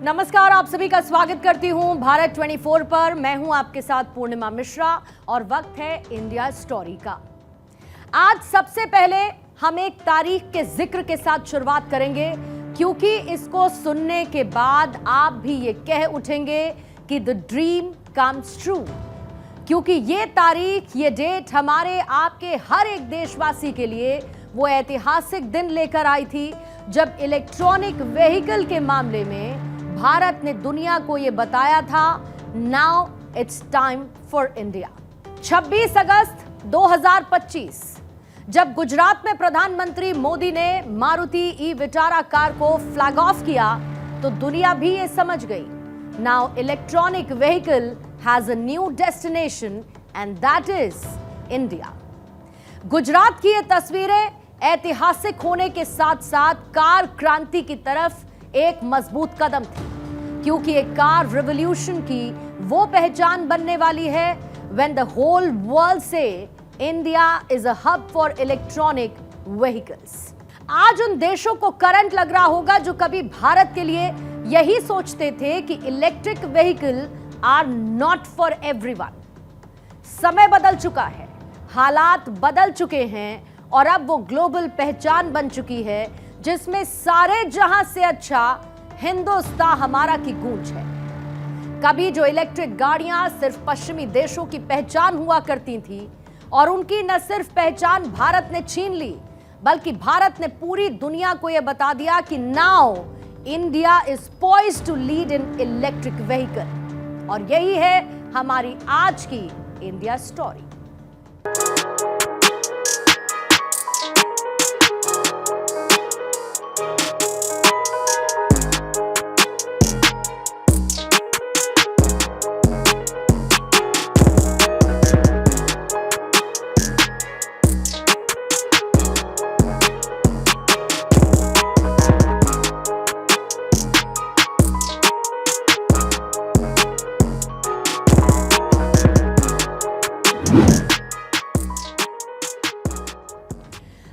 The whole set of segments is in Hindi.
नमस्कार, आप सभी का स्वागत करती हूं भारत 24 पर। मैं हूं आपके साथ पूर्णिमा मिश्रा और वक्त है इंडिया स्टोरी का। आज सबसे पहले हम एक तारीख के जिक्र के साथ शुरुआत करेंगे, क्योंकि इसको सुनने के बाद आप भी ये कह उठेंगे कि द ड्रीम कम्स ट्रू। क्योंकि ये तारीख, ये डेट हमारे आपके हर एक देशवासी के लिए वो ऐतिहासिक दिन लेकर आई थी जब इलेक्ट्रॉनिक व्हीकल के मामले में भारत ने दुनिया को यह बताया था, now it's time for India. 26 अगस्त 2025 जब गुजरात में प्रधानमंत्री मोदी ने मारुति ई विटारा कार को फ्लैग ऑफ किया तो दुनिया भी ये समझ गई, now electronic vehicle has a new destination and that is India. Gujarat की ये तस्वीरें ऐतिहासिक होने के साथ साथ कार क्रांति की तरफ एक मजबूत कदम थी, क्योंकि एक कार रिवॉल्यूशन की वो पहचान बनने वाली है व्हेन द होल वर्ल्ड से India is a hub for electronic vehicles. आज उन देशों को करंट लग रहा होगा जो कभी भारत के लिए यही सोचते थे कि electric vehicle are not for everyone. समय बदल चुका है, हालात बदल चुके हैं और अब वो ग्लोबल पहचान बन चुकी है जिसमें सारे जहां से अच्छा हिंदुस्तान हमारा की गूंज है। कभी जो इलेक्ट्रिक गाड़ियां सिर्फ पश्चिमी देशों की पहचान हुआ करती थी और उनकी न सिर्फ पहचान भारत ने छीन ली, बल्कि भारत ने पूरी दुनिया को यह बता दिया कि now India is poised to lead in electric vehicle. और यही है हमारी आज की इंडिया स्टोरी।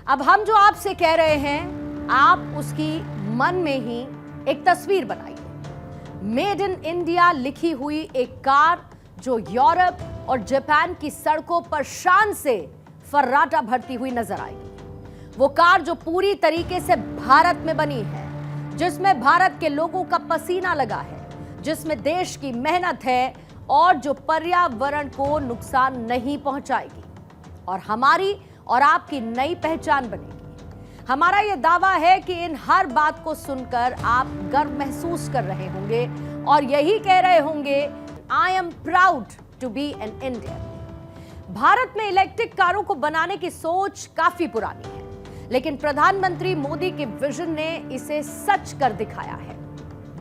अब हम जो आपसे कह रहे हैं, आप उसकी मन में ही एक तस्वीर बनाइए। मेड इन इंडिया लिखी हुई एक कार जो यूरोप और जापान की सड़कों पर शान से फर्राटा भरती हुई नजर आएगी। वो कार जो पूरी तरीके से भारत में बनी है, जिसमें भारत के लोगों का पसीना लगा है, जिसमें देश की मेहनत है और जो पर्यावरण को नुकसान नहीं पहुंचाएगी और हमारी और आपकी नई पहचान बनेगी। हमारा यह दावा है कि इन हर बात को सुनकर आप गर्व महसूस कर रहे होंगे और यही कह रहे होंगे, I am proud to be an Indian. भारत में इलेक्ट्रिक कारों को बनाने की सोच काफी पुरानी है, लेकिन प्रधानमंत्री मोदी के विजन ने इसे सच कर दिखाया है।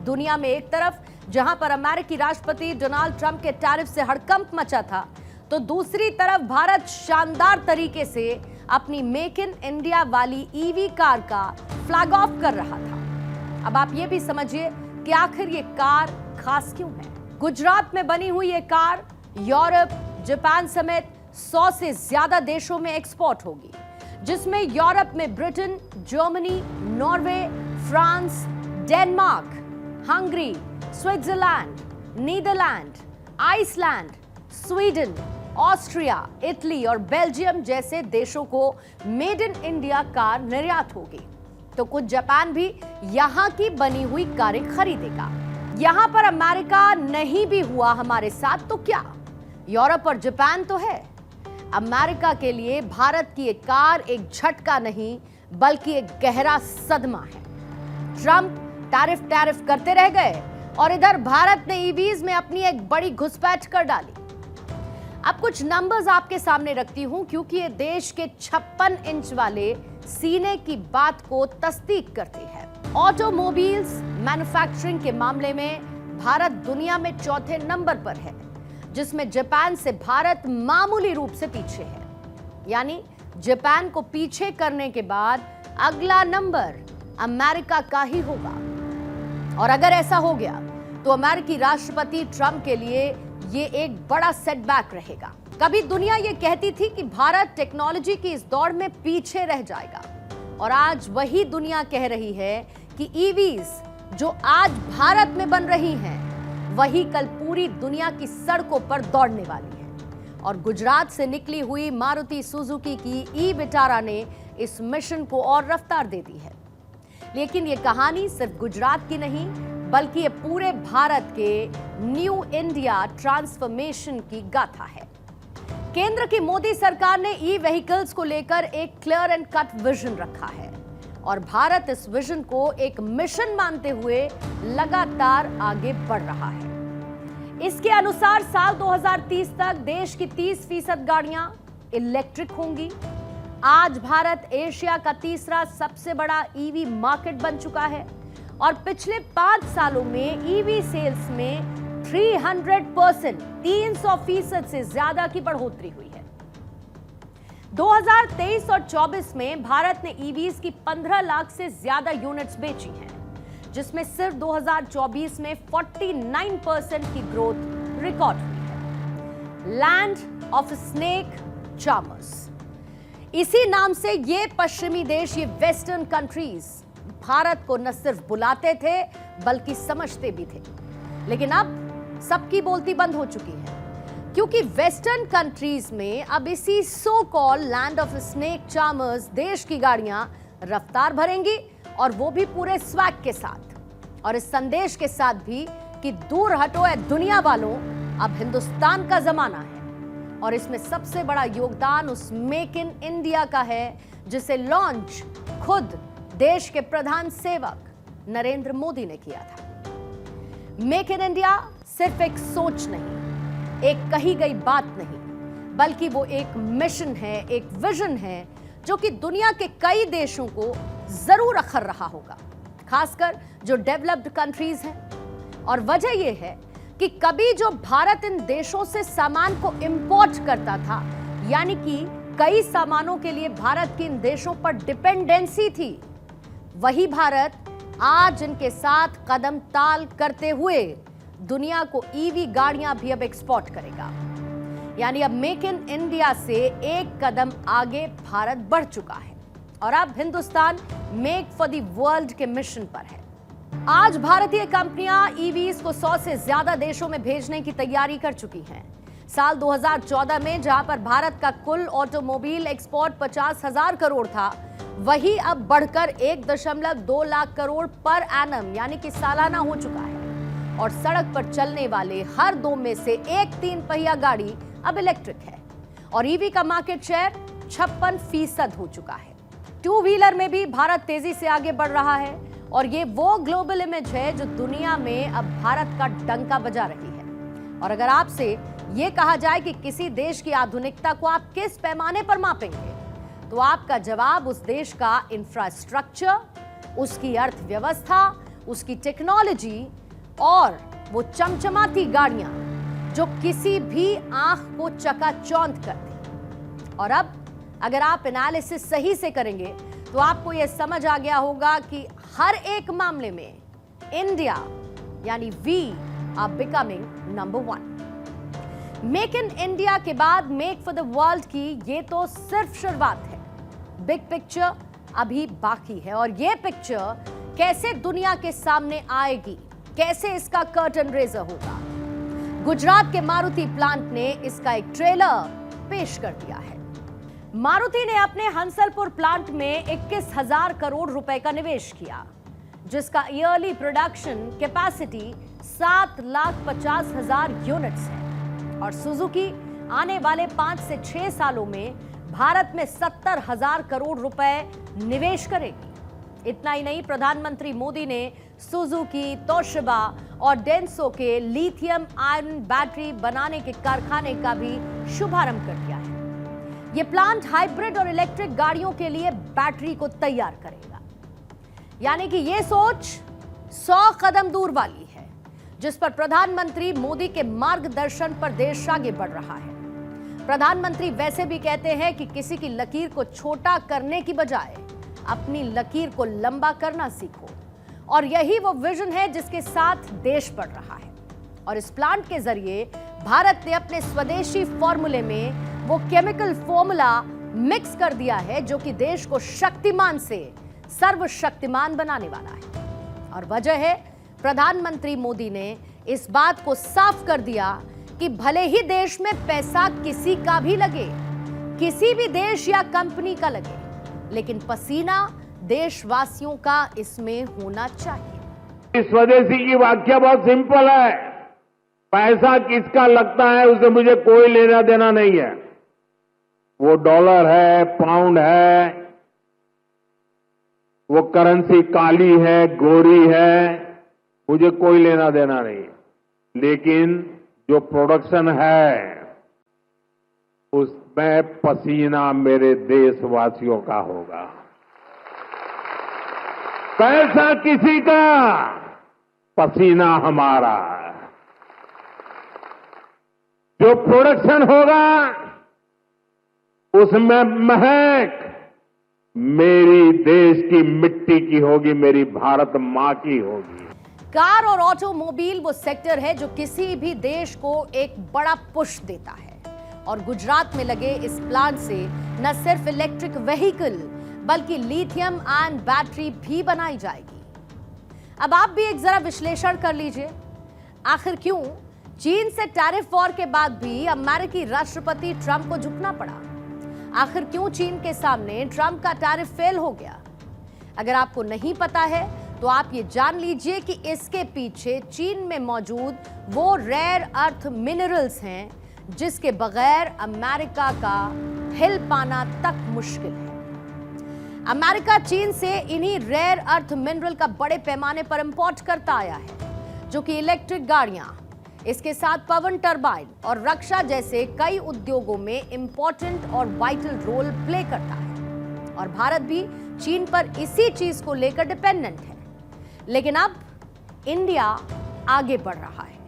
दुनिया में एक तरफ जहां पर अमेरिकी राष्ट्रपति डोनाल्ड ट्रंप के टैरिफ से हड़कंप मचा था, तो दूसरी तरफ भारत शानदार तरीके से अपनी मेक इन इंडिया वाली ईवी कार का फ्लैग ऑफ कर रहा था। अब आप ये भी समझिए कि आखिर ये कार खास क्यों है। गुजरात में बनी हुई ये कार यूरोप, जापान समेत 100 से ज्यादा देशों में एक्सपोर्ट होगी, जिसमें यूरोप में Britain, Germany, Norway, France, Denmark, Hungary, Switzerland, Netherland, Iceland, Sweden, Austria, Italy और बेल्जियम जैसे देशों को मेड इन इंडिया कार निर्यात होगी। तो कुछ जापान भी यहां की बनी हुई कारें खरीदेगा। यहां पर अमेरिका नहीं भी हुआ हमारे साथ तो क्या, यूरोप और जापान तो है। अमेरिका के लिए भारत की एक कार एक झटका नहीं, बल्कि एक गहरा सदमा है। ट्रंप टैरिफ करते रह गए और इधर भारत ने ईवीज में अपनी एक बड़ी घुसपैठ कर डाली। अब कुछ नंबर्स आपके सामने रखती हूं, क्योंकि ये देश के 56 इंच वाले सीने की बात को तस्दीक करती है। ऑटोमोबाइल्स मैन्युफैक्चरिंग के मामले में भारत दुनिया में चौथे नंबर पर है, जिसमें जापान से भारत मामूली रूप से पीछे है। यानी जापान को पीछे करने के बाद अगला नंबर अमेरिका का ही होगा। और अगर ऐसा हो गया तो अमेरिकी राष्ट्रपति ट्रंप के लिए ये एक बड़ा सेटबैक रहेगा। कभी दुनिया ये कहती थी कि भारत टेक्नोलॉजी की इस दौड़ में पीछे रह जाएगा, और आज वही दुनिया कह रही है कि ईवीज जो आज भारत में बन रही हैं, वही कल पूरी दुनिया की सड़कों पर दौड़ने वाली है। और गुजरात से निकली हुई मारुति सुजुकी की ई विटारा ने इस मिशन को और रफ्तार दे दी है। लेकिन ये कहानी सिर्फ गुजरात की नहीं, बल्कि ये पूरे भारत के न्यू इंडिया ट्रांसफॉर्मेशन की गाथा है। केंद्र की मोदी सरकार ने ई व्हीकल्स को लेकर एक क्लियर एंड कट विजन रखा है और भारत इस विजन को एक मिशन मानते हुए लगातार आगे बढ़ रहा है। इसके अनुसार साल 2030 तक देश की 30% गाड़ियां इलेक्ट्रिक होंगी। आज भारत एशिया का तीसरा सबसे बड़ा ईवी मार्केट बन चुका है और पिछले 5 सालों में ईवी सेल्स में 300% 300% से ज्यादा की बढ़ोतरी हुई है। 2023 और 24 में भारत ने ईवीज की 15 लाख से ज्यादा यूनिट्स बेची हैं, जिसमें सिर्फ 2024 में 49% की ग्रोथ रिकॉर्ड हुई है। लैंड ऑफ स्नेक चार्मर्स, इसी नाम से ये पश्चिमी देश, ये वेस्टर्न कंट्रीज भारत को न सिर्फ बुलाते थे बल्कि समझते भी थे। लेकिन अब सबकी बोलती बंद हो चुकी है, क्योंकि वेस्टर्न कंट्रीज में अब इसी so call land of snake charmers देश की गाड़ियां रफ्तार भरेंगी, और वो भी पूरे स्वैग के साथ और इस संदेश के साथ भी कि दूर हटो ए दुनिया वालों, अब हिंदुस्तान का जमाना है। और इसमें सबसे बड़ा योगदान उस मेक इन इंडिया का है जिसे लॉन्च खुद देश के प्रधान सेवक नरेंद्र मोदी ने किया था। मेक इन इंडिया सिर्फ एक सोच नहीं, एक कही गई बात नहीं, बल्कि वो एक मिशन है, एक विजन है जो कि दुनिया के कई देशों को जरूर अखर रहा होगा, खासकर जो डेवलप्ड कंट्रीज हैं। और वजह यह है कि कभी जो भारत इन देशों से सामान को इंपोर्ट करता था, यानी कि कई सामानों के लिए भारत की इन देशों पर डिपेंडेंसी थी, वही भारत आज इनके साथ कदम ताल करते हुए दुनिया को ईवी गाड़ियां भी अब एक्सपोर्ट करेगा। यानी अब मेक इन इंडिया से एक कदम आगे भारत बढ़ चुका है और अब Hindustan make for the world के मिशन पर है। आज भारतीय कंपनियां ईवीज को 100 से ज्यादा देशों में भेजने की तैयारी कर चुकी हैं। साल 2014 में जहां पर भारत का कुल ऑटोमोबाइल एक्सपोर्ट 50,000 करोड़ था, वही अब बढ़कर 1.2 लाख करोड़ पर एनम यानी कि सालाना हो चुका है। और सड़क पर चलने वाले हर 2 में से एक 3 पहिया गाड़ी अब इलेक्ट्रिक है और ईवी का मार्केट शेयर 56% हो चुका है। 2 व्हीलर में भी भारत तेजी से आगे बढ़ रहा है और ये वो ग्लोबल इमेज है जो दुनिया में अब भारत का डंका बजा रही है। और अगर आपसे ये कहा जाए कि किसी देश की आधुनिकता को आप किस पैमाने पर मापेंगे, तो आपका जवाब उस देश का इंफ्रास्ट्रक्चर, उसकी अर्थव्यवस्था, उसकी टेक्नोलॉजी और वो चमचमाती गाड़ियां जो किसी भी आंख को चकाचौंध कर दें। और अब अगर आप एनालिसिस सही से करेंगे तो आपको यह समझ आ गया होगा कि हर एक मामले में इंडिया यानी we are becoming number 1। Make in India के बाद मेक फॉर द वर्ल्ड की ये तो सिर्फ शुरुआत है, बिग पिक्चर अभी बाकी है। और ये पिक्चर कैसे दुनिया के सामने आएगी, कैसे इसका कर्टन रेजर होगा, गुजरात के मारुति प्लांट ने इसका एक ट्रेलर पेश कर दिया है। मारुति ने अपने हंसलपुर प्लांट में 21,000 करोड़ रुपए का निवेश किया, जिसका ईयरली प्रोडक्शन कैपेसिटी 7,50,000 यूनिट्स है। और सुजुकी आने वाले 5 से 6 सालों में भारत में 70,000 करोड़ रुपए निवेश करेगी। इतना ही नहीं, प्रधानमंत्री मोदी ने सुजुकी, तोशिबा और डेंसो के लिथियम आयरन बैटरी बनाने के कारखाने का भी शुभारंभ कर दिया है। यह प्लांट हाइब्रिड और इलेक्ट्रिक गाड़ियों के लिए बैटरी को तैयार करेगा। यानी कि यह सोच 100 कदम दूर वाली है, जिस पर प्रधानमंत्री मोदी के मार्गदर्शन पर देश आगे बढ़ रहा है। प्रधानमंत्री वैसे भी कहते हैं कि किसी की लकीर को छोटा करने की बजाय अपनी लकीर को लंबा करना सीखो, और यही वो विजन है जिसके साथ देश बढ़ रहा है। और इस प्लांट के जरिए भारत ने अपने स्वदेशी फॉर्मूले में वो केमिकल फॉर्मूला मिक्स कर दिया है जो कि देश को शक्तिमान से सर्वशक्तिमान बनाने वाला है। और वजह है, प्रधानमंत्री मोदी ने इस बात को साफ कर दिया कि भले ही देश में पैसा किसी का भी लगे, किसी भी देश या कंपनी का लगे, लेकिन पसीना देशवासियों का इसमें होना चाहिए। स्वदेशी की व्याख्या बहुत सिंपल है। पैसा किसका लगता है उससे मुझे कोई लेना देना नहीं है। वो डॉलर है, पाउंड है, वो करेंसी काली है, गोरी है, मुझे कोई लेना देना नहीं। लेकिन जो प्रोडक्शन है उसमें पसीना मेरे देशवासियों का होगा। पैसा किसी का, पसीना हमारा। जो प्रोडक्शन होगा उसमें महक मेरी देश की मिट्टी की होगी, मेरी भारत मां की होगी। कार और ऑटोमोबाइल वो सेक्टर है जो किसी भी देश को एक बड़ा पुश देता है, और गुजरात में लगे इस प्लांट से न सिर्फ इलेक्ट्रिक व्हीकल बल्कि लिथियम आयन बैटरी भी बनाई जाएगी। अब आप भी एक जरा विश्लेषण कर लीजिए, आखिर क्यों चीन से टैरिफ वॉर के बाद भी अमेरिकी राष्ट्रपति ट्रंप को झुकना पड़ा? आखिर क्यों चीन के सामने ट्रंप का टैरिफ फेल हो गया? अगर आपको नहीं पता है तो आप ये जान लीजिए कि इसके पीछे चीन में मौजूद वो रेयर अर्थ मिनरल्स हैं जिसके बगैर अमेरिका का हिल पाना तक मुश्किल है। अमेरिका चीन से इन्हीं रेयर अर्थ मिनरल का बड़े पैमाने पर इंपोर्ट करता आया है, जो कि इलेक्ट्रिक गाड़ियां, इसके साथ पवन टरबाइन और रक्षा जैसे कई उद्योगों में इंपॉर्टेंट और वाइटल रोल प्ले करता है। और भारत भी चीन पर इसी चीज को लेकर डिपेंडेंट है। लेकिन अब इंडिया आगे बढ़ रहा है,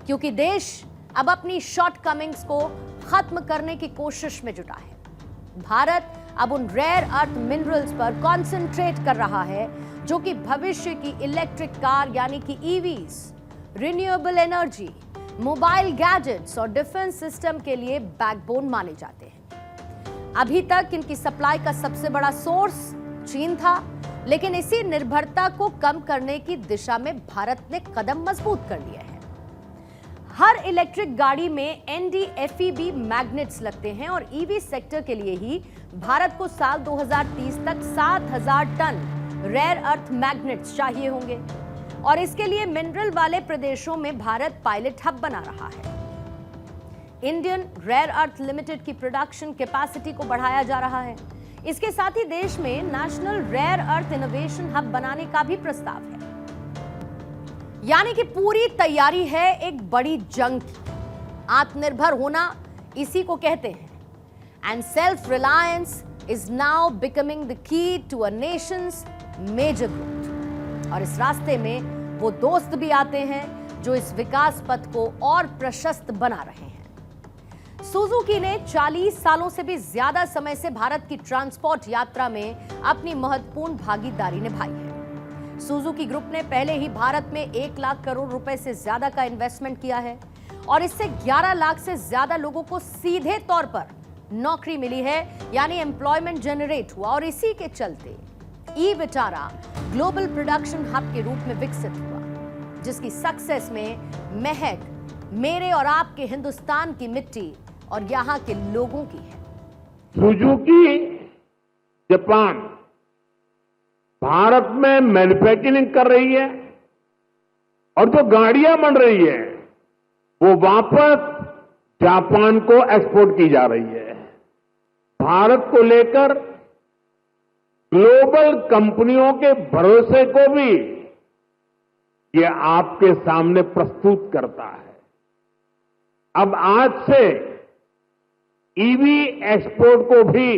क्योंकि देश अब अपनी शॉर्टकमिंग्स को खत्म करने की कोशिश में जुटा है। भारत अब उन रेयर अर्थ मिनरल्स पर कंसंट्रेट कर रहा है जो कि भविष्य की इलेक्ट्रिक कार यानी कि EVs, renewable energy, mobile gadgets और डिफेंस सिस्टम के लिए बैकबोन माने जाते हैं। अभी तक इनकी सप्लाई का सबसे बड़ा सोर्स चीन था, लेकिन इसी निर्भरता को कम करने की दिशा में भारत ने कदम मजबूत कर लिए हैं। हर इलेक्ट्रिक गाड़ी में NdFeB मैग्नेट्स लगते हैं और ईवी सेक्टर के लिए ही भारत को साल 2030 तक 7,000 टन रेयर अर्थ मैग्नेट्स चाहिए होंगे, और इसके लिए मिनरल वाले प्रदेशों में भारत पायलट हब बना रहा है। इंडियन रेयर अर्थ लिमिटेड की प्रोडक्शन कैपेसिटी को बढ़ाया जा रहा है। इसके साथ ही देश में national rare earth innovation hub बनाने का भी प्रस्ताव है। यानी कि पूरी तैयारी है एक बड़ी जंग की। आत्मनिर्भर होना इसी को कहते हैं, and self reliance is now becoming the key to a nation's major growth. और इस रास्ते में वो दोस्त भी आते हैं जो इस विकास पथ को और प्रशस्त बना रहे हैं। सुजुकी ने 40 सालों से भी ज्यादा समय से भारत की ट्रांसपोर्ट यात्रा में अपनी महत्वपूर्ण भागीदारी निभाई है। सुजुकी ग्रुप ने पहले ही भारत में 1 लाख करोड़ रुपए से ज्यादा का इन्वेस्टमेंट किया है, और इससे 11 लाख से ज्यादा लोगों को सीधे तौर पर नौकरी मिली है, यानी एम्प्लॉयमेंट जनरेट हुआ। और इसी के चलते ई-विटारा ग्लोबल प्रोडक्शन हब के रूप में विकसित हुआ, जिसकी सक्सेस में महक मेरे और आपके हिंदुस्तान की मिट्टी और यहां के लोगों की है। सुजुकी जापान भारत में मैन्युफैक्चरिंग कर रही है, और जो गाड़ियां बन रही है वो वापस जापान को एक्सपोर्ट की जा रही है। भारत को लेकर ग्लोबल कंपनियों के भरोसे को भी ये आपके सामने प्रस्तुत करता है। अब आज से ईवी एक्सपोर्ट को भी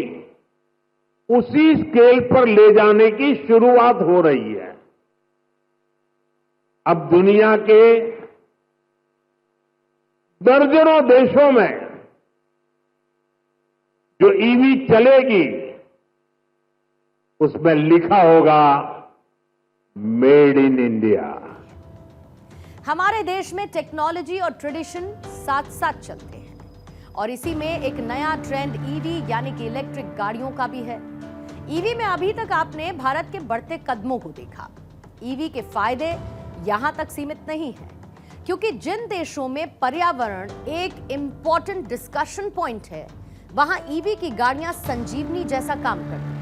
उसी स्केल पर ले जाने की शुरुआत हो रही है। अब दुनिया के दर्जनों देशों में जो ईवी चलेगी उसमें लिखा होगा मेड इन इंडिया। हमारे देश में टेक्नोलॉजी और ट्रेडिशन साथ साथ चलते हैं, और इसी में एक नया ट्रेंड ईवी यानी कि इलेक्ट्रिक गाड़ियों का भी है। ईवी में अभी तक आपने भारत के बढ़ते कदमों को देखा। ईवी के फायदे यहां तक सीमित नहीं हैं, क्योंकि जिन देशों में पर्यावरण एक इंपॉर्टेंट डिस्कशन पॉइंट है, वहां ईवी की गाड़ियां संजीवनी जैसा काम करती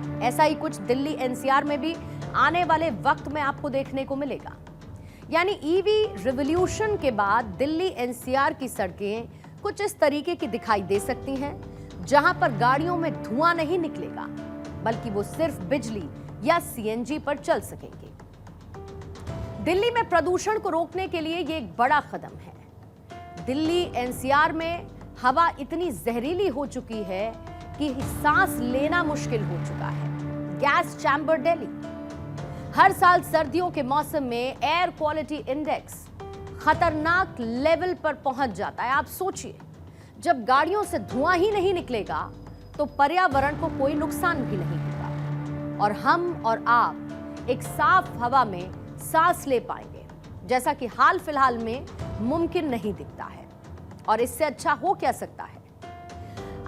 हैं। ऐसा ही कुछ दिल्ली एनसीआर में भी आने वाले वक्त में आपको देखने को मिलेगा। यानी ईवी रिवॉल्यूशन के बाद दिल्ली एनसीआर की सड़कें कुछ इस तरीके की दिखाई दे सकती हैं, जहां पर गाड़ियों में धुआं नहीं निकलेगा, बल्कि वो सिर्फ बिजली या सीएनजी पर चल सकेंगे। दिल्ली में प्रदूषण को रोकने के लिए ये एक बड़ा कदम है। दिल्ली एनसीआर में हवा इतनी जहरीली हो चुकी है कि सांस लेना मुश्किल हो चुका है। Gas chamber Delhi. हर साल सर्दियों के मौसम में एयर क्वालिटी इंडेक्स खतरनाक लेवल पर पहुंच जाता है। आप सोचिए, जब गाड़ियों से धुआं ही नहीं निकलेगा तो पर्यावरण को कोई नुकसान भी नहीं होगा और हम और आप एक साफ हवा में सांस ले पाएंगे, जैसा कि हाल फिलहाल में मुमकिन नहीं दिखता है। और इससे अच्छा हो क्या सकता है?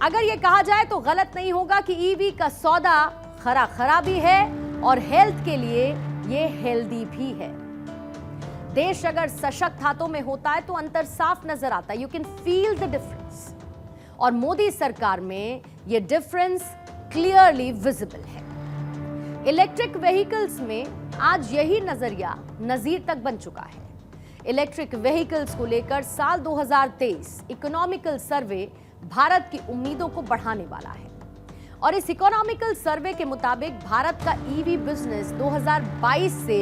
अगर यह कहा जाए तो गलत नहीं होगा कि ईवी का सौदा खरा भी है और हेल्थ के लिए ये हेल्दी भी है। देश अगर सशक्त हाथों में होता है तो अंतर साफ नजर आता है। You can feel the difference. और मोदी सरकार में ये डिफरेंस क्लियरली विजिबल है। इलेक्ट्रिक व्हीकल्स में आज यही नजरिया नजीर तक बन चुका है। इलेक्ट्रिक व्हीकल्स को लेकर साल 2023 इकोनॉमिकल सर्वे भारत की उम्मीदों को बढ़ाने वाला है। और इस इकोनॉमिकल सर्वे के मुताबिक भारत का ईवी बिजनेस 2022 से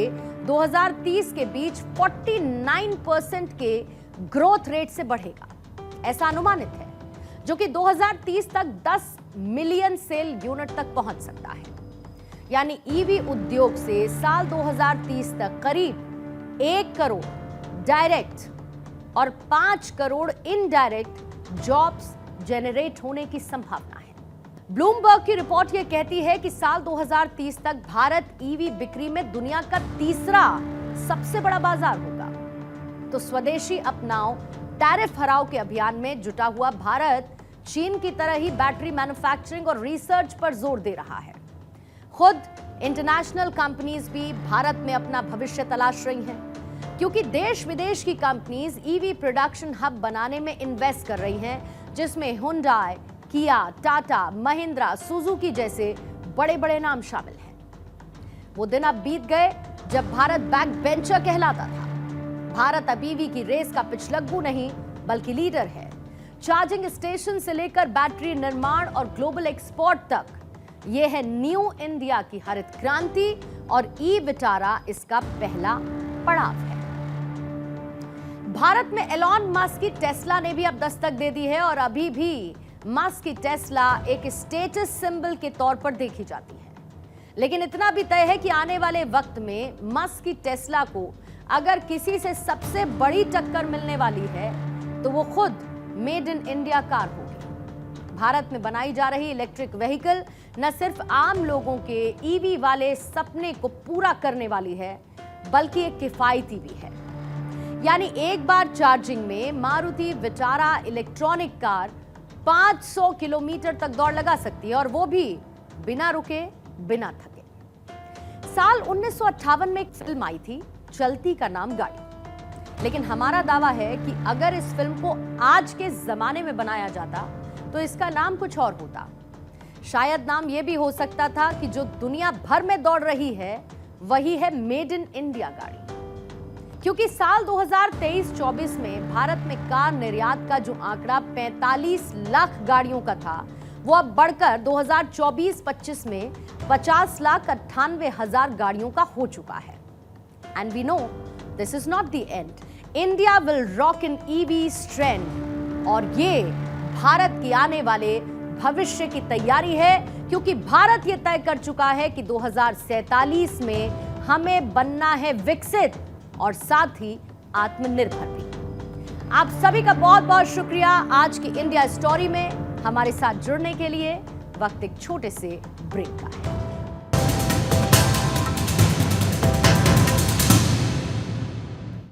2030 के बीच 49% के ग्रोथ रेट से बढ़ेगा, ऐसा अनुमानित है, जो कि 2030 तक 10 मिलियन सेल यूनिट तक पहुंच सकता है। यानी ईवी उद्योग से साल 2030 तक करीब 1 करोड़ डायरेक्ट और 5 करोड़ इनडायरेक्ट जॉब्स जेनरेट होने की संभावना है। ब्लूमबर्ग की रिपोर्ट यह कहती है कि साल 2030 तक भारत ईवी बिक्री में दुनिया का तीसरा सबसे बड़ा बाजार होगा। तो स्वदेशी अपनाओ, टैरिफ हराओ के अभियान में जुटा हुआ भारत चीन की तरह ही बैटरी मैन्युफैक्चरिंग और रिसर्च पर जोर दे रहा है। खुद इंटरनेशनल कंपनीज भी भारत में अपना भविष्य तलाश रही हैं, क्योंकि देश विदेश की कंपनीज ईवी प्रोडक्शन हब बनाने में इन्वेस्ट कर रही हैं, जिसमें हुंडई, किया, टाटा, महिंद्रा, सुजुकी जैसे बड़े बड़े नाम शामिल हैं। वो दिन अब बीत गए जब भारत बैक बेंचर कहलाता था। भारत अब ईवी की रेस का पिछलग्गू नहीं बल्कि लीडर है। चार्जिंग स्टेशन से लेकर बैटरी निर्माण और ग्लोबल एक्सपोर्ट तक ये है न्यू इंडिया की हरित क्रांति और ई विटारा इसका पहला पड़ाव है। भारत में एलॉन मस्क की टेस्ला ने भी अब दस्तक दे दी है और अभी भी मस्क की टेस्ला एक स्टेटस सिंबल के तौर पर देखी जाती है। लेकिन इतना भी तय है कि आने वाले वक्त में मस्क की टेस्ला को अगर किसी से सबसे बड़ी टक्कर मिलने वाली है तो वो खुद मेड इन इंडिया कार होगी। भारत में बनाई जा रही इलेक्ट्रिक व्हीकल न सिर्फ आम लोगों के ईवी वाले सपने को पूरा करने वाली है, बल्कि एक किफायती भी है। यानी एक बार चार्जिंग में Maruti Vitara electronic car 500 kilometre तक दौड़ लगा सकती है, और वो भी बिना रुके, बिना थके। साल 1958 में एक फिल्म आई थी, चलती का नाम गाड़ी। लेकिन हमारा दावा है कि अगर इस फिल्म को आज के जमाने में बनाया जाता तो इसका नाम कुछ और होता। शायद नाम यह भी हो सकता था कि जो दुनिया भर में दौड़ रही है वही है मेड इन इंडिया गाड़ी। क्योंकि साल 2023-24 में भारत में कार निर्यात का जो आंकड़ा 45 लाख गाड़ियों का था, वो अब बढ़कर 2024-25 में 50,98,000 गाड़ियों का हो चुका है। And we know this is not the end. India will rock in EVs trend, और ये भारत की आने वाले भविष्य की तैयारी है, क्योंकि भारत ये तय कर चुका है कि 2047 में हमें बनना है विकसित और साथ ही आत्मनिर्भर भी। आप सभी का बहुत बहुत शुक्रिया आज की इंडिया स्टोरी में हमारे साथ जुड़ने के लिए। वक्त एक छोटे से ब्रेक का है।